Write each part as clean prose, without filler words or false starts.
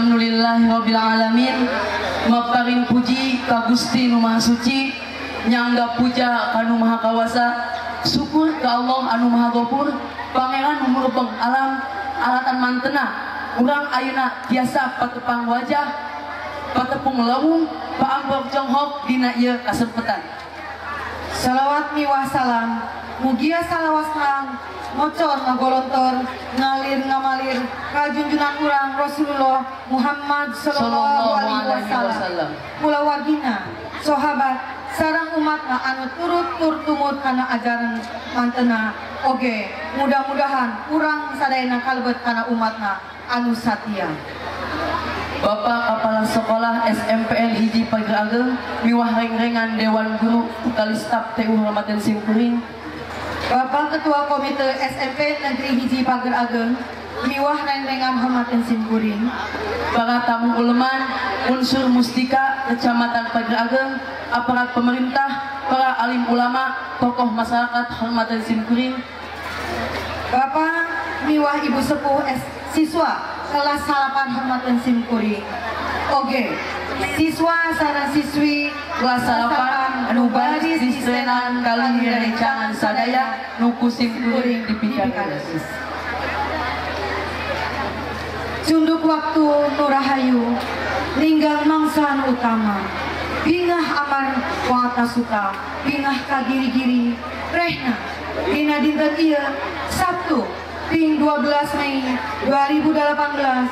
Alhamdulillahirabbil alamin. Maparing puji ka Gusti Nu Maha Suci, nyangga puja ka Nu Maha Kawasa. Syukur ka Allah anu Maha Ghafur, Pangeran nu murebeng alam alatan mantena. Urang ayeuna tiasa patepang wajah, patepung lawung, paanggok jonghok dina ieu kasempetan. Salawat miwah salam mugia salawasna mocor ngagolontor ngalir ngamalir ka junjungan urang Rasulullah Muhammad sallallahu alaihi wasallam, kula wagina sahabat sareng umatna anu turut tur tumut kana ajaran mantena oge mudah-mudahan urang sadayana kalebet kana umatna anu satia. Bapak Kepala Sekolah SMPN Hiji Pager Ageng miwah reng-rengan Dewan Guru kali staf TU Hormatan Simkuring, Bapak Ketua Komite SMP Negeri Hiji Pager Ageng miwah reng-rengan Hormatan Simkuring, para tamu uleman unsur mustika Kecamatan Pager Ageng, aparat pemerintah, para alim ulama, tokoh masyarakat Hormatan Simkuring, Bapak miwah Ibu Sepuh siswa kelas 8 Hormatan Simkuring, oge siswa sareng siswi kelas 8 anu baris disrenan kali rencangan sadaya nuku Simkuring dipikakan. Cunduk waktu nurahayu linggang mangsan utama bingah amar wata suka bingah kagiri-giri rehna dina dinten ieu Sabtu ping 12 Mei 2018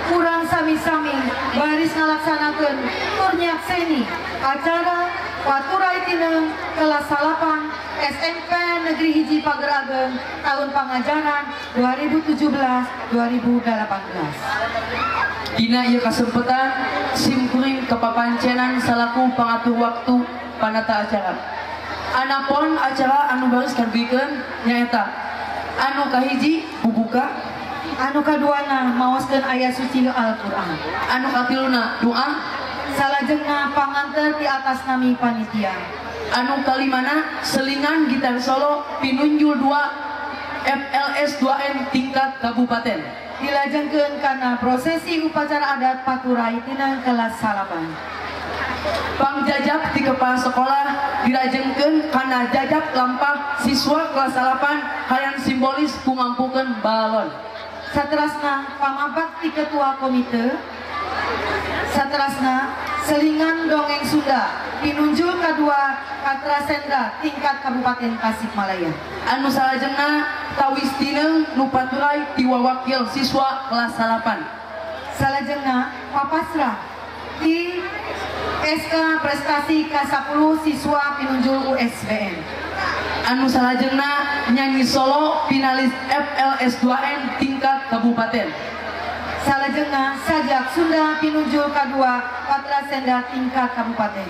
kurang sami-sami baris ngalaksanakeun tur nyakseni acara waturai tineng kelas 8 SMP Negeri Hiji Pager Ageng tahun pangajaran 2017-2018. Dina ieu kasempetan Simkuring kepapancenan salaku pangatur waktu panata acara. Anapun acara anu baris karbikeun nyaeta anu kahiji bubuka, anu kaduana maoskeun ayat suci Al-Qur'an, anu katiluna doa, salajengna panganter di atas nami panitia, anu kalimana selingan gitar solo pinunjul 2 FLS 2N tingkat kabupaten, dilajengkeun kana prosesi upacara adat paturai tina kelas 8. Pangjajab di kepala sekolah dilajengkeun kana jajab lampah siswa kelas 8 hayang simbolis kumampukeun balon. Saterasna pamabat ti ketua komite, saterasna selingan dongeng Sunda pinunjul kadua Katra Sendra tingkat Kabupaten Tasikmalaya. Anu salajengna tawis tineng nu paturai ti wawakil siswa kelas 8. Salajengna papasrah ti SK prestasi K10 siswa pinunjul USBN. Anu salajengna nyanyi solo finalis FLS 2N tingkat kabupaten. Salajengna sajak Sunda pinunjul kadua Patra Senda tingkat kabupaten.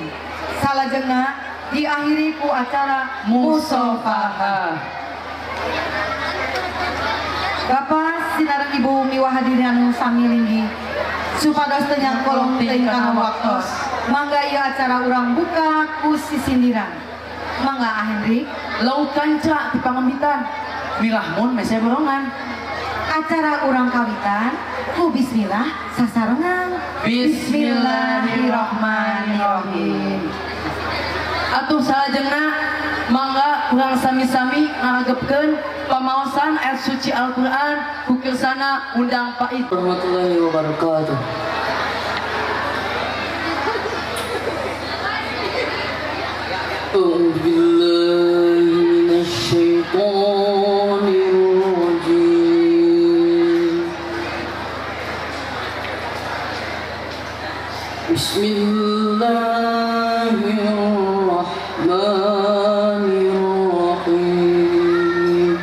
Salajengna diakhiri ku acara musafahah. Bapak sinareng Ibu miwah hadirin anu sami linggi supados teu nyangkolong teuing kana waktos. Mangga ieu acara urang buka ku sisindiran. Mangga Hendrik Laut kanca ti pangembitan milah mun mese borongan. Acara urang kawitan ku bismillah sasarengan. Bismillahirrahmanirrahim. Atuh salajengna mangga urang sami-sami ngagepkeun pamaosan ayat suci Al-Qur'an ku kirsana undang Pait. Warahmatullahi wabarakatuh. A'udzu billahi minasy syaithanir rajim. Bismillahirrahmanirrahim.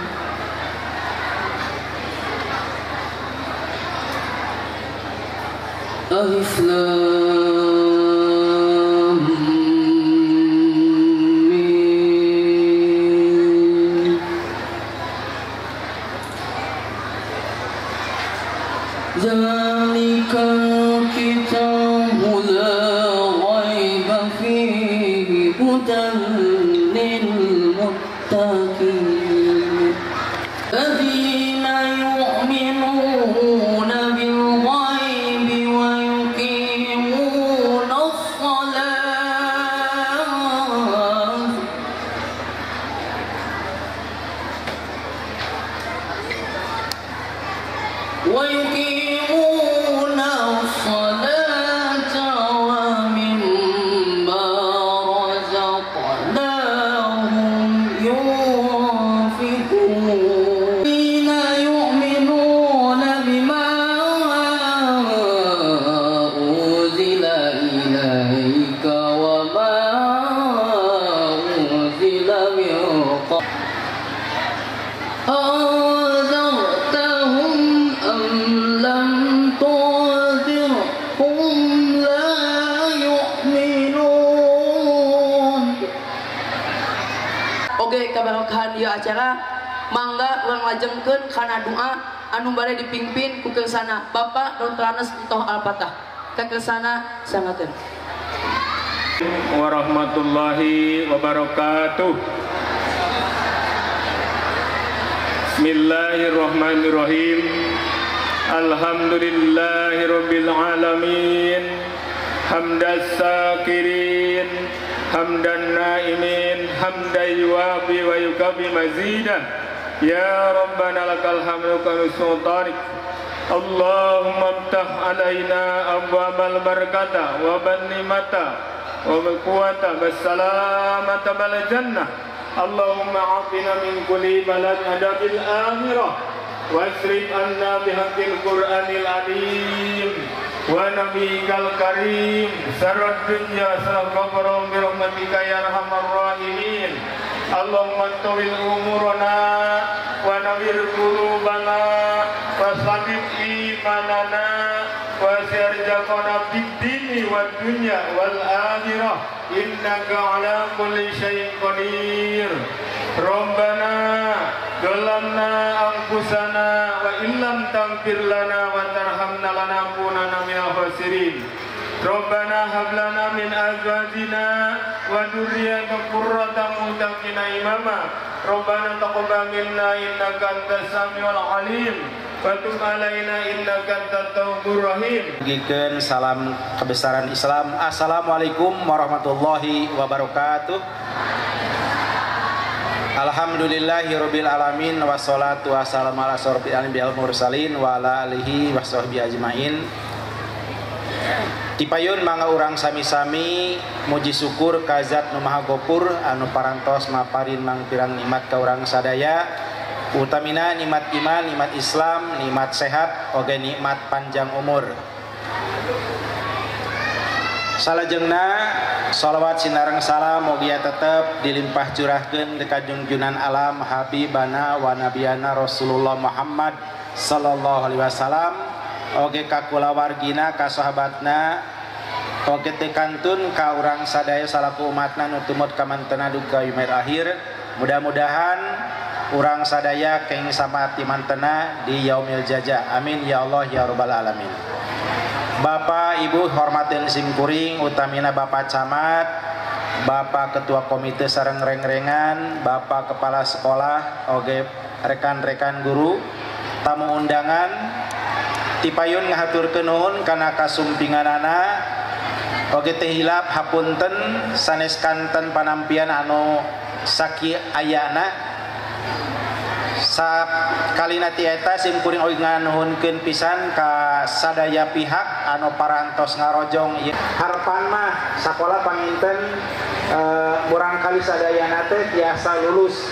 Alif Lam Mim. Zalikal kitabu la raiba fihi hudan lil muttaqin الذين يؤمنون بالغيب ويقيمون الصلاة ومما رزقناهم ينفقون الذين يؤمنون بما أنزل إليك وما أنزل من قبل أنذرتهم أم لم تنذرهم لا يؤمنون. Oke, kabarokah ieu acara mangga urang lajengkeun kana doa anu bade dipimpin ku keusana Bapak Dr. Anas Toh Al-Fatah. Ka keusana sangateun. Warahmatullahi wabarakatuh. Bismillahirrahmanirrahim. Alhamdulillahirabbil alamin. Hamdas sakirin, hamdan naimin, hamdan yuwafi wa yukafi mazidah. Ya Rabbana lakal hamdu kama sultanik. Allahumma aftah alaina abwabal barakata wa banimata wa quwwata wassalamata wal jannah. Allahumma afina min kulli balad adabil akhirah wasrif anna bihaqqil qur'anil alim wa nabiyikal karim sarad dunya sarqabarum bi rahmatika ya arhamar rahimin. Allahumma tawil umurana wa nawir qulubana wa sabit imanana wa sirjaqana fid dini wad dunya wal akhirah innaka ala kulli syai'in qadir. Rabbana zalamna anfusana wa illam taghfir lana wa tarhamna lanakunanna minal khasirin. Rabbana hab lana min azwajina wa dhurriyyatina qurrata a'yunin imama. Rabbana taqabbal minna innaka antas samiul alim wa tub alaina innaka antat tawwabur rahim. Bagikan salam kebesaran Islam. Assalamualaikum warahmatullahi wabarakatuh. Alhamdulillahirabbil alamin wassalatu wassalamu ala asyrofil anbiya'il mursalin wa ala alihi washabbihi ajmain. Tipayun mangga urang sami-sami muji syukur ka Zat Nu Maha Gopur anu parantos maparin mangpirang nikmat ka urang sadaya, utamina nikmat iman, nikmat Islam, nikmat sehat, oge nikmat panjang umur. Salajengna shalawat sinareng salam mugia tetep dilimpah curahkeun ka junjunan alam habibana wa nabiyana Rasulullah Muhammad sallallahu alaihi wasallam, oge ka kulawargina, ka sahabatna, oge teu kantun ka urang sadaya salaku umatna nu tumut ka mantena duka yumair akhir. Mudah-mudahan urang sadaya kenging samati mantena di yaumil jazaa. Amin ya Allah ya rabbal alamin. Bapak Ibu hormatin simkuring, utamina Bapak Camat, Bapak Ketua Komite sareng reng-rengan, Bapak Kepala Sekolah, oge rekan-rekan guru, tamu undangan, tipayun ngahaturkeun nuhun kana kasumpinganana, oge teh hilap hapunten sanes kanten panampian anu saki ayana. Sakalina ti eta simkuring oge nganuhunkeun pisan ka sadaya pihak anu parantos ngarojong ieu. Harapan mah sakola panginten murangkali sadayana teh tiasa lulus.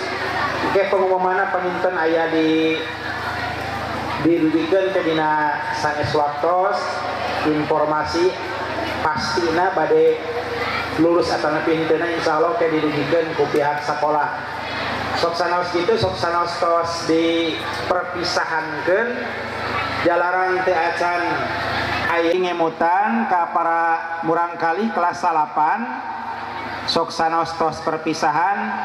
Ke pengumumanna panginten aya dirugikeun ke dina sanes waktos informasi pastina bade lulus ataupun henteu insyaallah ke dirugikeun ku pihak sakola. Sok sanaos kitu, sok sanaos tos di perpisahankeun jalaran teu acan aya ngemutan ka para murangkali kelas 8 sok sanaos tos perpisahan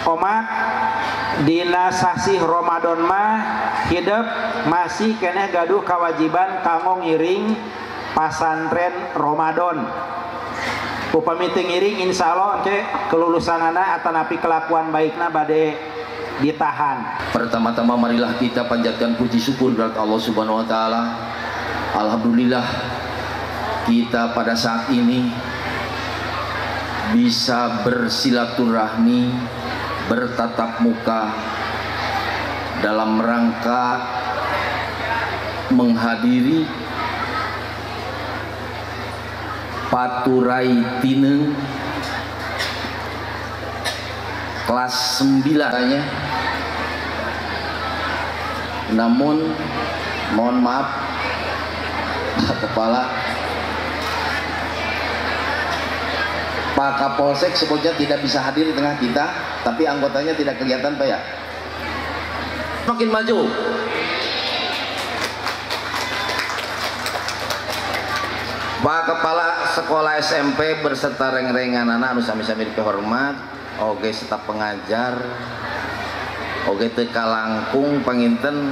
omat dina sasih Ramadan mah hidup masih keneh gaduh kewajiban kanggo ngiring pasantren Ramadan. Upami teu ngiring insyaallah ke kelulusanana atanapi kelakuan baikna bade ditahan. Pertama-tama marilah kita panjatkan puji syukur kepada Allah Subhanahu wa taala. Alhamdulillah kita pada saat ini bisa bersilaturahmi, bertatap muka dalam rangka menghadiri Paturai Tineng kelas 9 nya. Namun mohon maaf Pak Kepala, Pak Kapolsek sebutnya tidak bisa hadir di tengah kita, tapi anggotanya tidak kelihatan Pak ya. Makin maju. Pak Kepala Sekolah SMP berserta reng-rengan anak anu sami-sami dipehormat, oge staf pengajar, oge teu kalangkung panginten.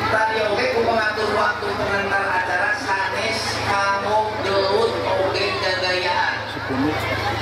Tadi oge ku pengatur waktu pengantar acara sanes kanggo gelut oge gagayaan.